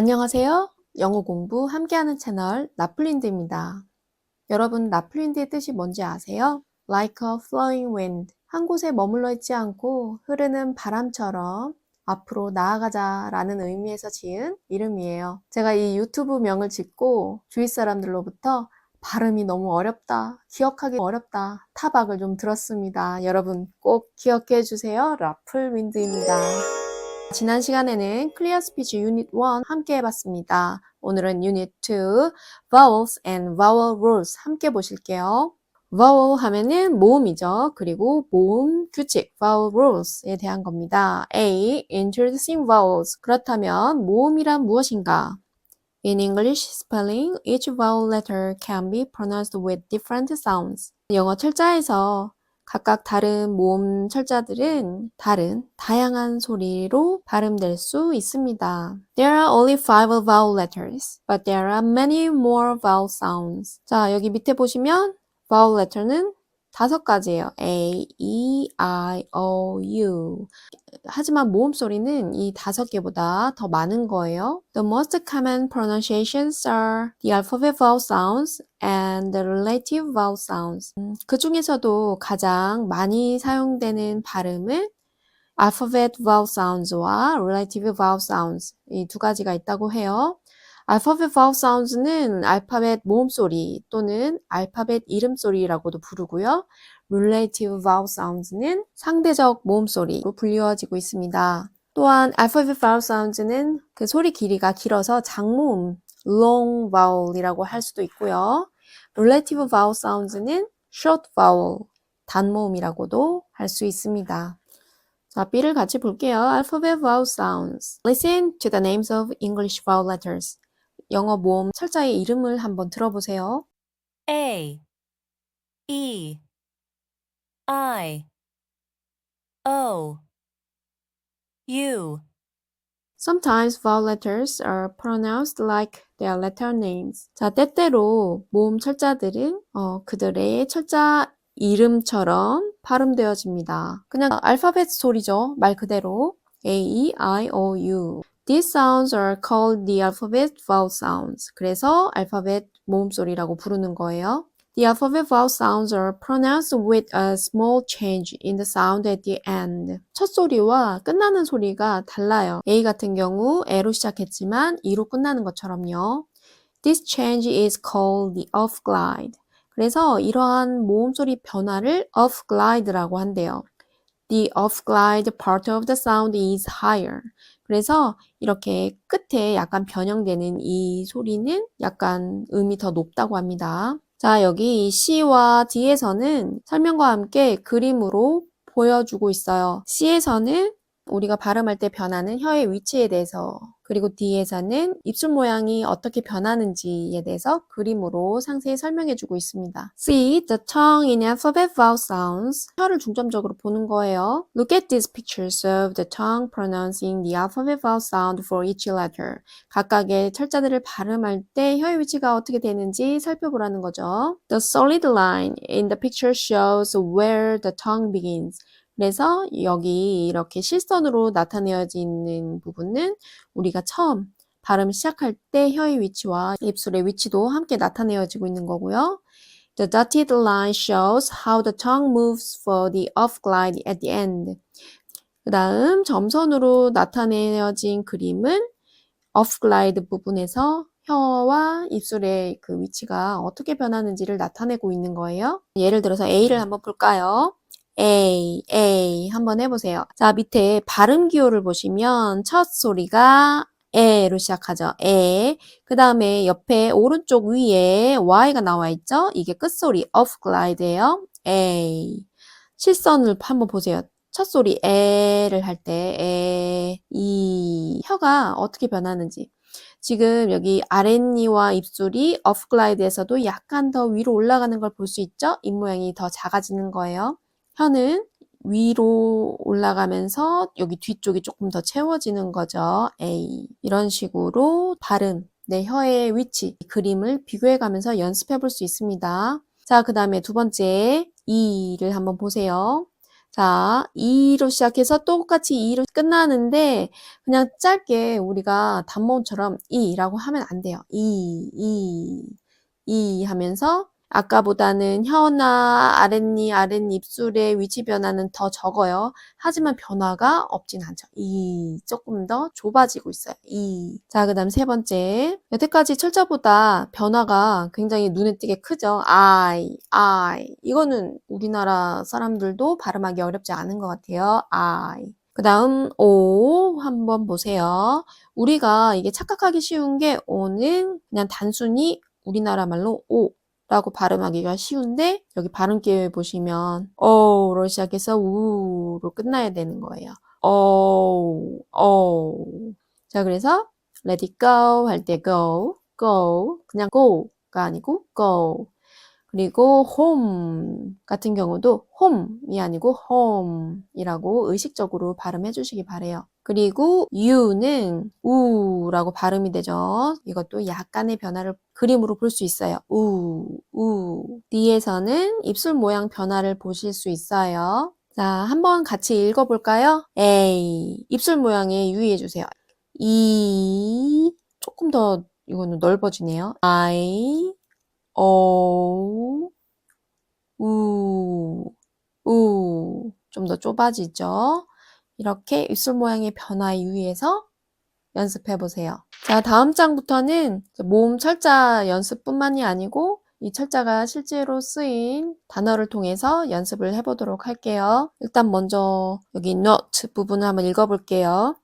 안녕하세요. 영어 공부 함께하는 채널 라플린드입니다. 여러분, 라플린드의 뜻이 뭔지 아세요? Like a flowing wind. 한 곳에 머물러 있지 않고 흐르는 바람처럼 앞으로 나아가자 라는 의미에서 지은 이름이에요. 제가 이 유튜브 명을 짓고 주위 사람들로부터 발음이 너무 어렵다, 기억하기 어렵다 타박을 좀 들었습니다. 여러분 꼭 기억해 주세요. 라플윈드입니다. 지난 시간에는 클리어 스피치 유닛 1 함께 해봤습니다. 오늘은 유닛 2 Vowels and Vowel Rules 함께 보실게요. Vowel 하면은 모음이죠. 그리고 모음 규칙 Vowel Rules에 대한 겁니다. A. Introducing Vowels. 그렇다면 모음이란 무엇인가? In English spelling, each vowel letter can be pronounced with different sounds. 영어 철자에서 각각 다른 모음 철자들은 다양한 소리로 발음될 수 있습니다. There are only 5 vowel letters, but there are many more vowel sounds. 자, 여기 밑에 보시면 vowel letter는 5가지예요. A, E, I, O, U. 하지만 모음 소리는 이 5개보다 더 많은 거예요. The most common pronunciations are the alphabet vowel sounds and the relative vowel sounds. 그 중에서도 가장 많이 사용되는 발음은 alphabet vowel sounds와 relative vowel sounds 이 두 가지가 있다고 해요. alphabet vowel sounds는 알파벳 모음 소리 또는 알파벳 이름 소리라고도 부르고요. relative vowel sounds는 상대적 모음 소리로 불리워지고 있습니다. 또한 alphabet vowel sounds는 그 소리 길이가 길어서 장모음 long vowel이라고 할 수도 있고요. relative vowel sounds는 short vowel 단모음이라고도 할 수 있습니다. 자, B를 같이 볼게요. Alphabet vowel sounds. Listen to the names of English vowel letters. 영어 모음 철자의 이름을 한번 들어보세요. A, E, I, O, U. Sometimes vowel letters are pronounced like their letter names. 자, 때때로 모음 철자들은 그들의 철자 이름처럼 발음되어집니다. 그냥 알파벳 소리죠. 말 그대로. A, E, I, O, U. These sounds are called the alphabet vowel sounds. 그래서 알파벳 모음 소리라고 부르는 거예요. The alphabet vowel sounds are pronounced with a small change in the sound at the end. 첫 소리와 끝나는 소리가 달라요. A 같은 경우 A로 시작했지만 E로 끝나는 것처럼요. This change is called the off glide. 그래서 이러한 모음 소리 변화를 off glide라고 한대요. The off glide part of the sound is higher. 그래서 이렇게 끝에 약간 변형되는 이 소리는 약간 음이 더 높다고 합니다. 자, 여기 이 C와 D에서는 설명과 함께 그림으로 보여주고 있어요. C에서는 우리가 발음할 때 변하는 혀의 위치에 대해서, 그리고 D에서는 입술 모양이 어떻게 변하는지에 대해서 그림으로 상세히 설명해주고 있습니다. See the tongue in alphabet vowel sounds. 혀를 중점적으로 보는 거예요. Look at these pictures of the tongue pronouncing the alphabet vowel sound for each letter. 각각의 철자들을 발음할 때 혀의 위치가 어떻게 되는지 살펴보라는 거죠. The solid line in the picture shows where the tongue begins. 그래서 여기 이렇게 실선으로 나타내어지는 부분은 우리가 처음 발음 시작할 때 혀의 위치와 입술의 위치도 함께 나타내어지고 있는 거고요. The dotted line shows how the tongue moves for the off glide at the end. 그 다음 점선으로 나타내어진 그림은 off glide 부분에서 혀와 입술의 그 위치가 어떻게 변하는지를 나타내고 있는 거예요. 예를 들어서 A를 한번 볼까요? A 한번 해보세요. 자, 밑에 발음 기호를 보시면 첫 소리가 에로 시작하죠. 에. 그 다음에 옆에 오른쪽 위에 Y가 나와 있죠? 이게 끝소리 off glide예요. A. 실선을 한번 보세요. 첫 소리 에를 할 때 이 혀가 어떻게 변하는지. 지금 여기 아랫니와 입술이 off glide에서도 약간 더 위로 올라가는 걸 볼 수 있죠? 입 모양이 더 작아지는 거예요. 혀는 위로 올라가면서 여기 뒤쪽이 조금 더 채워지는 거죠. A. 이런 식으로 발음, 내 혀의 위치, 그림을 비교해 가면서 연습해 볼 수 있습니다. 자, 그 다음에 두 번째 E를 한번 보세요. 자, 이로 시작해서 똑같이 이로 끝나는데 그냥 짧게 우리가 단모음처럼 이라고 하면 안 돼요. 이 하면서 아까보다는 혀나 아랫입술의 위치 변화는 더 적어요. 하지만 변화가 없진 않죠. 조금 더 좁아지고 있어요. 자, 그 다음 세 번째. 여태까지 철자보다 변화가 굉장히 눈에 띄게 크죠. I. 이거는 우리나라 사람들도 발음하기 어렵지 않은 것 같아요. I. 그 다음 O 한번 보세요. 우리가 이게 착각하기 쉬운 게 O는 그냥 단순히 우리나라 말로 오라고 발음하기가 쉬운데 여기 발음기에 보시면 어로 시작해서 우로 끝나야 되는 거예요. 자, 그래서 let it go 할 때 go 그냥 go가 아니고 go. 그리고 home 같은 경우도 home이 아니고 home이라고 의식적으로 발음해 주시기 바래요. 그리고 you는 우라고 발음이 되죠. 이것도 약간의 변화를 그림으로 볼 수 있어요. 뒤에서는 입술 모양 변화를 보실 수 있어요. 자, 한번 같이 읽어볼까요? A. 입술 모양에 유의해 주세요. 조금 더 이거는 넓어지네요. I, O, 우, 좀 더 좁아지죠? 이렇게 입술 모양의 변화에 유의해서 연습해 보세요. 자, 다음 장부터는 모음 철자 연습뿐만이 아니고 이 철자가 실제로 쓰인 단어를 통해서 연습을 해보도록 할게요. 일단 먼저 여기 note 부분을 한번 읽어볼게요.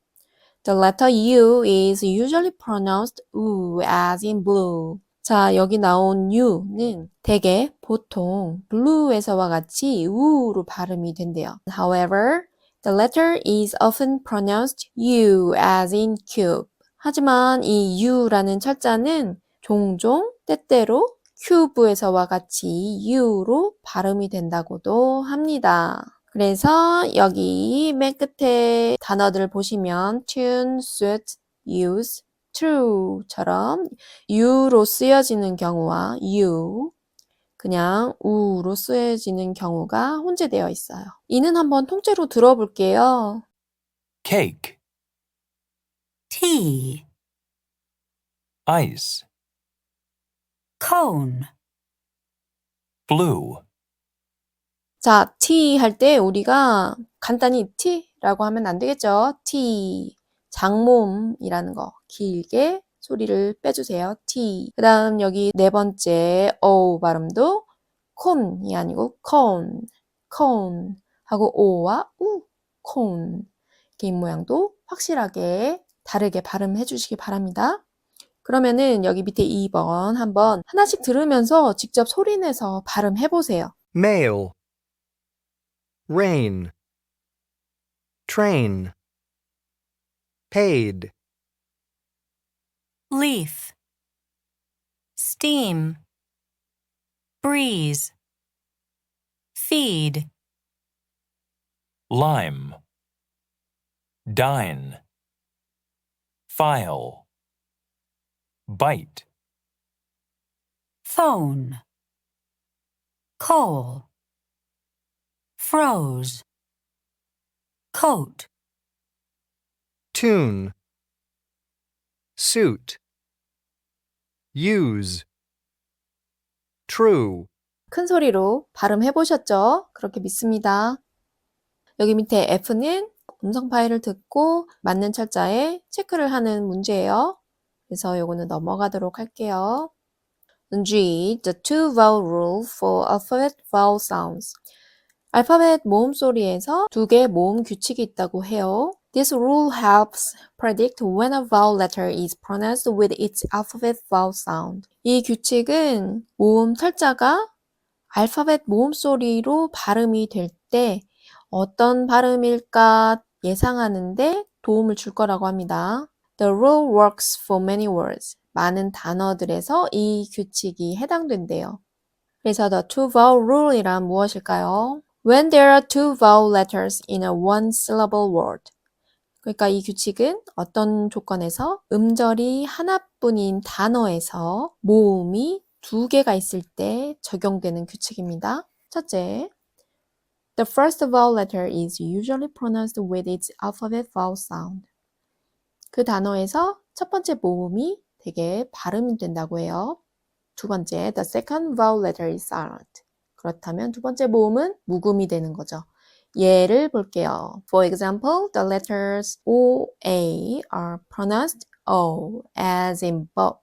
The letter U is usually pronounced U as in blue. 자, 여기 나온 U는 대개 보통 blue에서와 같이 우로 발음이 된대요. However, the letter is often pronounced U as in cube. 하지만 이 U라는 철자는 종종 때때로 큐브에서와 같이 U로 발음이 된다고도 합니다. 그래서 여기 맨 끝에 단어들을 보시면 tune, suit, use, true처럼 U로 쓰여지는 경우와 U, 그냥 우로 쓰여지는 경우가 혼재되어 있어요. 이는 한번 통째로 들어볼게요. cake, tea, ice, cone, blue, 자, tea 할 때 우리가 간단히 tea라고 하면 안 되겠죠? tea, 장모음이라는 거 길게 소리를 빼주세요. tea. 그 다음 여기 네 번째 o 발음도 cone이 아니고 cone 하고 o와 우, cone. 이렇게 입모양도 확실하게 다르게 발음해 주시기 바랍니다. 그러면은 여기 밑에 2번 한번 하나씩 들으면서 직접 소리내서 발음해 보세요. mail, rain, train, paid, leaf, steam, breeze, feed, lime, dine, file, bite, phone, coal, froze, coat, tune, suit, use, true, 큰 소리로 발음해 보셨죠? 그렇게 믿습니다. 여기 밑에 F는 음성 파일을 듣고 맞는 철자에 체크를 하는 문제예요. 그래서 요거는 넘어가도록 할게요. G. The two vowel rule for alphabet vowel sounds. 알파벳 모음 소리에서 두 개의 모음 규칙이 있다고 해요. This rule helps predict when a vowel letter is pronounced with its alphabet vowel sound. 이 규칙은 모음 철자가 알파벳 모음 소리로 발음이 될 때 어떤 발음일까 예상하는데 도움을 줄 거라고 합니다. The rule works for many words. 많은 단어들에서 이 규칙이 해당된대요. 그래서 the two vowel rule이란 무엇일까요? When there are two vowel letters in a one syllable word. 그러니까 이 규칙은 어떤 조건에서 음절이 하나뿐인 단어에서 모음이 두 개가 있을 때 적용되는 규칙입니다. 첫째, The first vowel letter is usually pronounced with its alphabet vowel sound. 그 단어에서 첫 번째 모음이 되게 발음이 된다고 해요. 두 번째, the second vowel letter is silent. 그렇다면 두 번째 모음은 묵음이 되는 거죠. 예를 볼게요. For example, the letters O, A are pronounced O as in boat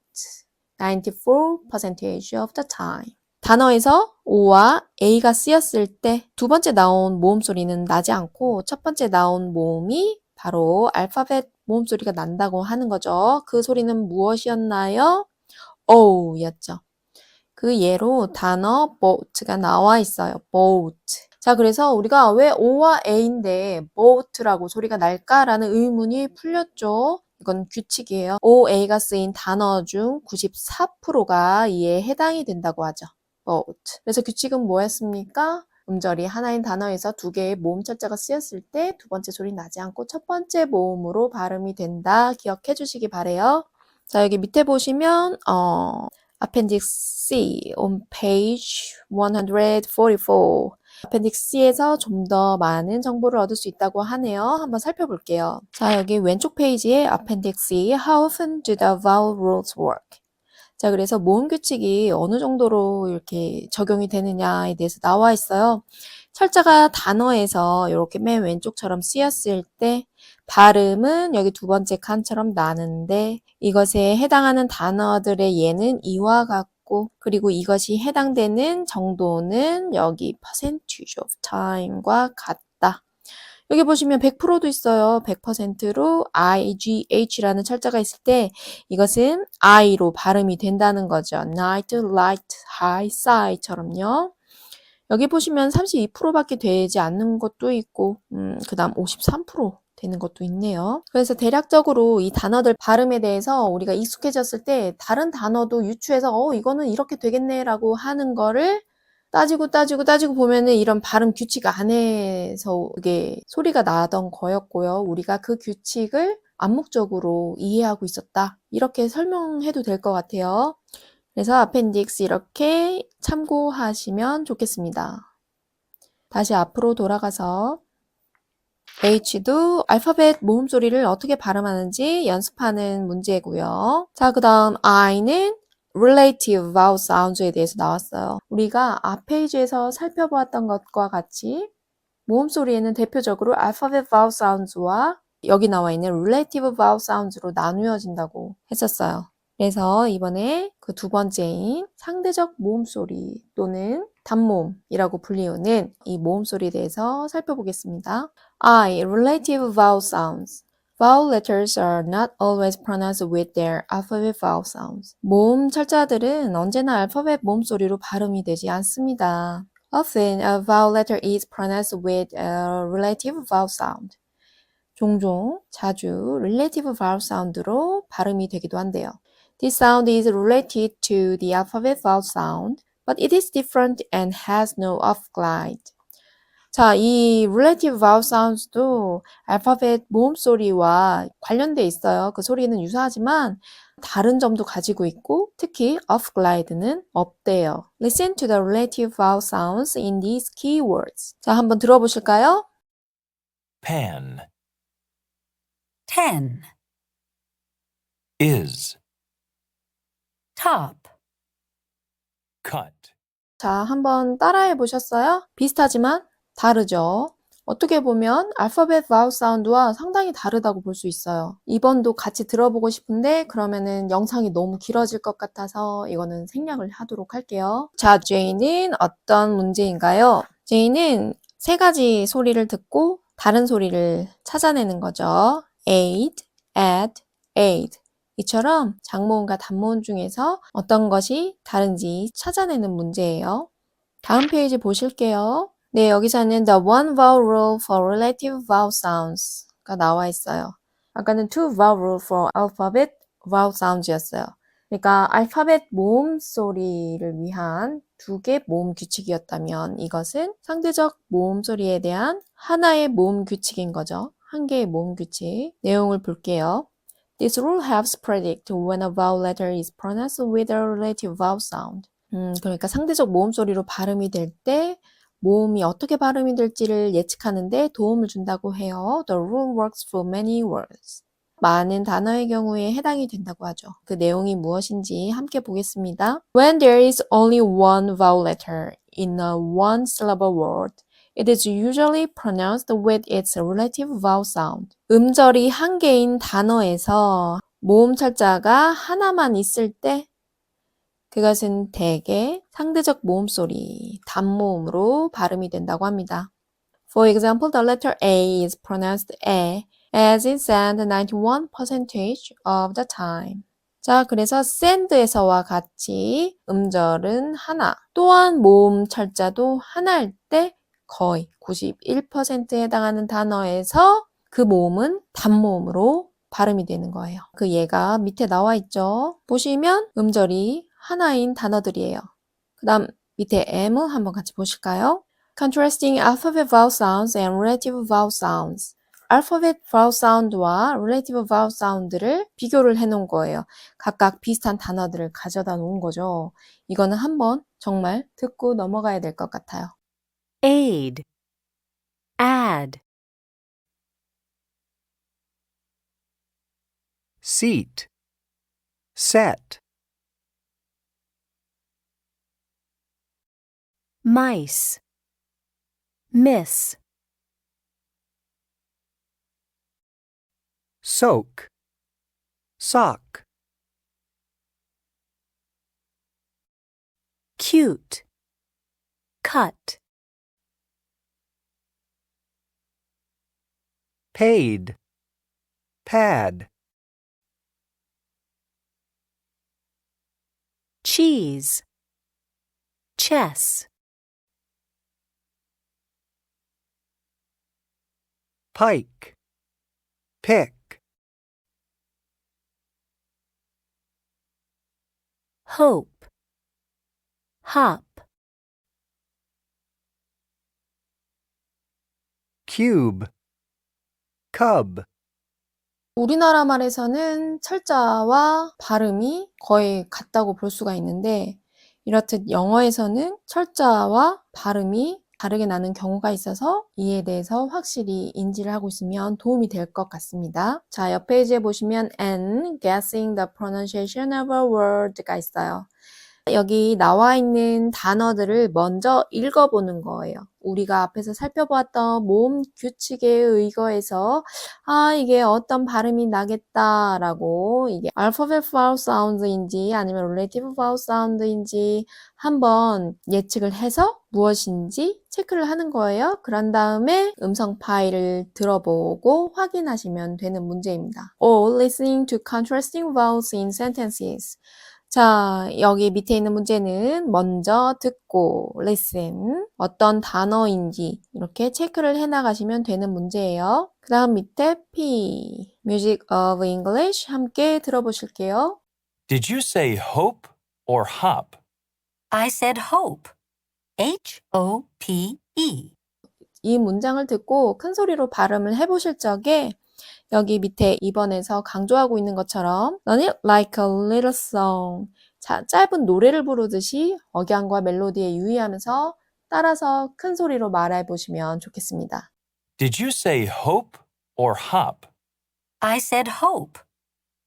94% of the time. 단어에서 O와 A가 쓰였을 때 두 번째 나온 모음 소리는 나지 않고 첫 번째 나온 모음이 바로 알파벳 모음 소리가 난다고 하는 거죠. 그 소리는 무엇이었나요? O였죠. 그 예로 단어 boat가 나와 있어요. boat. 자, 그래서 우리가 왜 O와 A인데 boat라고 소리가 날까라는 의문이 풀렸죠. 이건 규칙이에요. O, A가 쓰인 단어 중 94%가 이에 해당이 된다고 하죠. boat. 그래서 규칙은 뭐였습니까? 음절이 하나인 단어에서 두 개의 모음 철자가 쓰였을 때 두 번째 소리 나지 않고 첫 번째 모음으로 발음이 된다. 기억해 주시기 바래요. 자, 여기 밑에 보시면 Appendix C on page 144. Appendix C에서 좀 더 많은 정보를 얻을 수 있다고 하네요. 한번 살펴볼게요. 자, 여기 왼쪽 페이지에 Appendix C, How often do the vowel rules work? 자, 그래서 모음 규칙이 어느 정도로 이렇게 적용이 되느냐에 대해서 나와 있어요. 철자가 단어에서 이렇게 맨 왼쪽처럼 쓰였을 때 발음은 여기 두 번째 칸처럼 나는데 이것에 해당하는 단어들의 예는 이와 같고 그리고 이것이 해당되는 정도는 여기 percentage of time과 같다. 여기 보시면 100%도 있어요. 100%로 IGH라는 철자가 있을 때 이것은 I로 발음이 된다는 거죠. night, light, high, sigh처럼요. 여기 보시면 32%밖에 되지 않는 것도 있고 그 다음 53% 되는 것도 있네요. 그래서 대략적으로 이 단어들 발음에 대해서 우리가 익숙해졌을 때 다른 단어도 유추해서 이거는 이렇게 되겠네 라고 하는 거를 따지고 보면은 이런 발음 규칙 안에서 이게 소리가 나던 거였고요. 우리가 그 규칙을 암묵적으로 이해하고 있었다. 이렇게 설명해도 될 것 같아요. 그래서 아펜딕스 이렇게 참고하시면 좋겠습니다. 다시 앞으로 돌아가서 H도 알파벳 모음 소리를 어떻게 발음하는지 연습하는 문제고요. 자, 그 다음 I는 relative vowel sounds에 대해서 나왔어요. 우리가 앞 페이지에서 살펴보았던 것과 같이 모음 소리에는 대표적으로 alphabet vowel sounds와 여기 나와 있는 relative vowel sounds로 나누어진다고 했었어요. 그래서 이번에 그 두 번째인 상대적 모음 소리 또는 단모음이라고 불리우는 이 모음 소리에 대해서 살펴보겠습니다. I. Relative vowel sounds. Vowel letters are not always pronounced with their alphabet vowel sounds. 모음 철자들은 언제나 알파벳 모음 소리로 발음이 되지 않습니다. Often a vowel letter is pronounced with a relative vowel sound. 종종, 자주 relative vowel sound로 발음이 되기도 한대요. This sound is related to the alphabet vowel sound, but it is different and has no off glide. 자, 이 relative vowel sounds도 알파벳 모음 소리와 관련돼 있어요. 그 소리는 유사하지만 다른 점도 가지고 있고 특히 off glide는 없대요. Listen to the relative vowel sounds in these keywords. 자, 한번 들어보실까요? pan, 10, is, top, cut, 자, 한번 따라해 보셨어요? 비슷하지만 다르죠. 어떻게 보면 알파벳 바울 사운드와 상당히 다르다고 볼 수 있어요. 2번도 같이 들어보고 싶은데 그러면은 영상이 너무 길어질 것 같아서 이거는 생략을 하도록 할게요. 자, J는 어떤 문제인가요? J는 세 가지 소리를 듣고 다른 소리를 찾아내는 거죠. aid, add, aid. 이처럼 장모음과 단모음 중에서 어떤 것이 다른지 찾아내는 문제예요. 다음 페이지 보실게요. 네, 여기서는 the one vowel rule for relative vowel sounds가 나와 있어요. 아까는 two vowel rule for alphabet vowel sounds였어요. 그러니까 알파벳 모음 소리를 위한 두 개 모음 규칙이었다면 이것은 상대적 모음 소리에 대한 하나의 모음 규칙인 거죠. 한 개의 모음 규칙. 내용을 볼게요. This rule helps predict when a vowel letter is pronounced with a relative vowel sound. 그러니까 상대적 모음 소리로 발음이 될 때 모음이 어떻게 발음이 될지를 예측하는 데 도움을 준다고 해요. The rule works for many words. 많은 단어의 경우에 해당이 된다고 하죠. 그 내용이 무엇인지 함께 보겠습니다. When there is only one vowel letter in a one syllable word, it is usually pronounced with its relative vowel sound. 음절이 한 개인 단어에서 모음 철자가 하나만 있을 때 그것은 대개 상대적 모음 소리, 단모음으로 발음이 된다고 합니다. For example, the letter A is pronounced A, as in sand 91% of the time. 자, 그래서 sand에서와 같이 음절은 하나, 또한 모음 철자도 하나일 때 거의 91%에 해당하는 단어에서 그 모음은 단모음으로 발음이 되는 거예요. 그 예가 밑에 나와 있죠. 보시면 음절이 하나인 단어들이에요. 그 다음 밑에 M 한번 같이 보실까요? Contrasting alphabet vowel sounds and relative vowel sounds. alphabet vowel sound와 relative vowel sound를 비교를 해놓은 거예요. 각각 비슷한 단어들을 가져다 놓은 거죠. 이거는 한번 정말 듣고 넘어가야 될 것 같아요. aid, add, seat, set, mice, miss, soak, sock, cute, cut, paid, pad, cheese, chess, pike, pick, hope, hop, cube, cub, 우리나라 말에서는 철자와 발음이 거의 같다고 볼 수가 있는데 이렇듯 영어에서는 철자와 발음이 다르게 나는 경우가 있어서 이에 대해서 확실히 인지를 하고 있으면 도움이 될 것 같습니다. 자, 옆 페이지에 보시면 and guessing the pronunciation of a word가 있어요. 여기 나와 있는 단어들을 먼저 읽어보는 거예요. 우리가 앞에서 살펴보았던 모음 규칙에 의거해서 이게 어떤 발음이 나겠다라고 이게 alphabet vowel sounds인지 아니면 relative vowel sound인지 한번 예측을 해서 무엇인지 체크를 하는 거예요. 그런 다음에 음성 파일을 들어보고 확인하시면 되는 문제입니다. Or listening to contrasting vowels in sentences. 자, 여기 밑에 있는 문제는 먼저 듣고 listen, 어떤 단어인지 이렇게 체크를 해나가시면 되는 문제예요. 그 다음 밑에 P, Music of English 함께 들어보실게요. Did you say hope or hop? I said hope, H-O-P-E. 이 문장을 듣고 큰 소리로 발음을 해보실 적에 여기 밑에 2번에서 강조하고 있는 것처럼 Learn it like a little song. 자, 짧은 노래를 부르듯이 억양과 멜로디에 유의하면서 따라서 큰 소리로 말해 보시면 좋겠습니다. Did you say hope or hop? I said hope,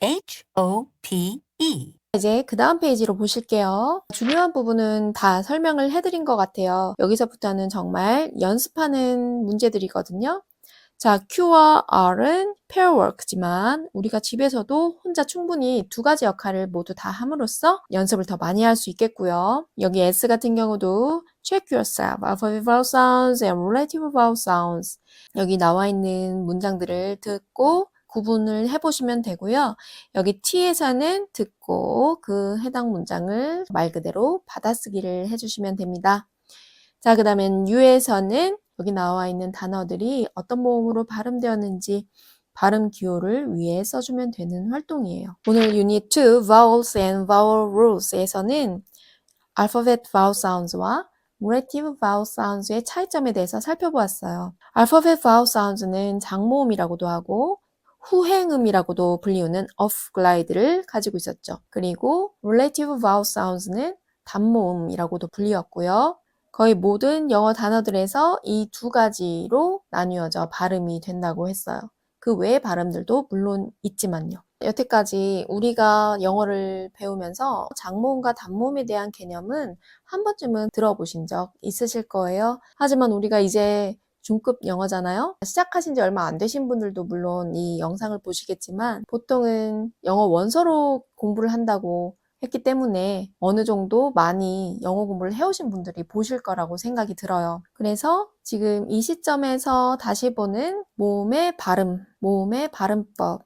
H-O-P-E. 이제 그 다음 페이지로 보실게요. 중요한 부분은 다 설명을 해드린 것 같아요. 여기서부터는 정말 연습하는 문제들이거든요. 자, Q와 R은 pair work지만 우리가 집에서도 혼자 충분히 두 가지 역할을 모두 다 함으로써 연습을 더 많이 할 수 있겠고요. 여기 S 같은 경우도 check yourself, alphabet vowel sounds and relative vowel sounds. 여기 나와 있는 문장들을 듣고 구분을 해보시면 되고요. 여기 T에서는 듣고 그 해당 문장을 말 그대로 받아쓰기를 해주시면 됩니다. 자, 그 다음엔 U에서는 여기 나와 있는 단어들이 어떤 모음으로 발음되었는지 발음 기호를 위에 써주면 되는 활동이에요. 오늘 유닛 2 Vowels and Vowel Rules에서는 Alphabet Vowel Sounds와 Relative Vowel Sounds의 차이점에 대해서 살펴보았어요. Alphabet Vowel Sounds는 장모음이라고도 하고 후행음이라고도 불리우는 off glide를 가지고 있었죠. 그리고 Relative Vowel Sounds는 단모음이라고도 불리웠고요. 거의 모든 영어 단어들에서 이 두 가지로 나뉘어져 발음이 된다고 했어요. 그 외의 발음들도 물론 있지만요. 여태까지 우리가 영어를 배우면서 장모음과 단모음에 대한 개념은 한 번쯤은 들어보신 적 있으실 거예요. 하지만 우리가 이제 중급 영어잖아요. 시작하신 지 얼마 안 되신 분들도 물론 이 영상을 보시겠지만 보통은 영어 원서로 공부를 한다고 했기 때문에 어느 정도 많이 영어 공부를 해오신 분들이 보실 거라고 생각이 들어요. 그래서 지금 이 시점에서 다시 보는 모음의 발음, 모음의 발음법,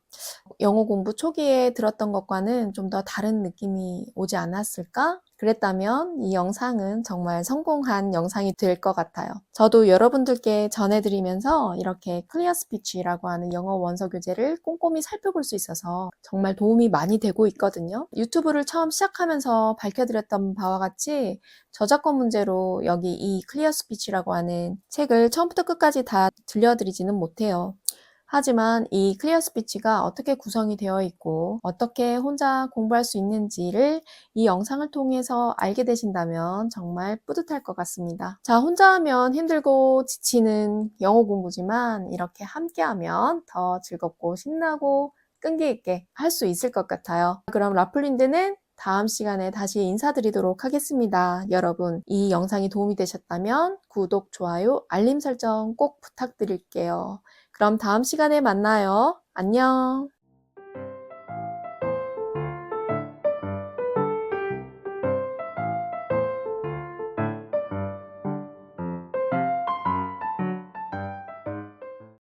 영어 공부 초기에 들었던 것과는 좀 더 다른 느낌이 오지 않았을까? 그랬다면 이 영상은 정말 성공한 영상이 될 것 같아요. 저도 여러분들께 전해드리면서 이렇게 클리어 스피치라고 하는 영어 원서 교재를 꼼꼼히 살펴볼 수 있어서 정말 도움이 많이 되고 있거든요. 유튜브를 처음 시작하면서 밝혀드렸던 바와 같이 저작권 문제로 여기 이 클리어 스피치라고 하는 책을 처음부터 끝까지 다 들려드리지는 못해요. 하지만 이 클리어 스피치가 어떻게 구성이 되어 있고 어떻게 혼자 공부할 수 있는지를 이 영상을 통해서 알게 되신다면 정말 뿌듯할 것 같습니다. 자, 혼자 하면 힘들고 지치는 영어 공부지만 이렇게 함께하면 더 즐겁고 신나고 끈기 있게 할 수 있을 것 같아요. 그럼 라플린드는 다음 시간에 다시 인사드리도록 하겠습니다. 여러분, 이 영상이 도움이 되셨다면 구독, 좋아요, 알림 설정 꼭 부탁드릴게요. 그럼 다음 시간에 만나요. 안녕.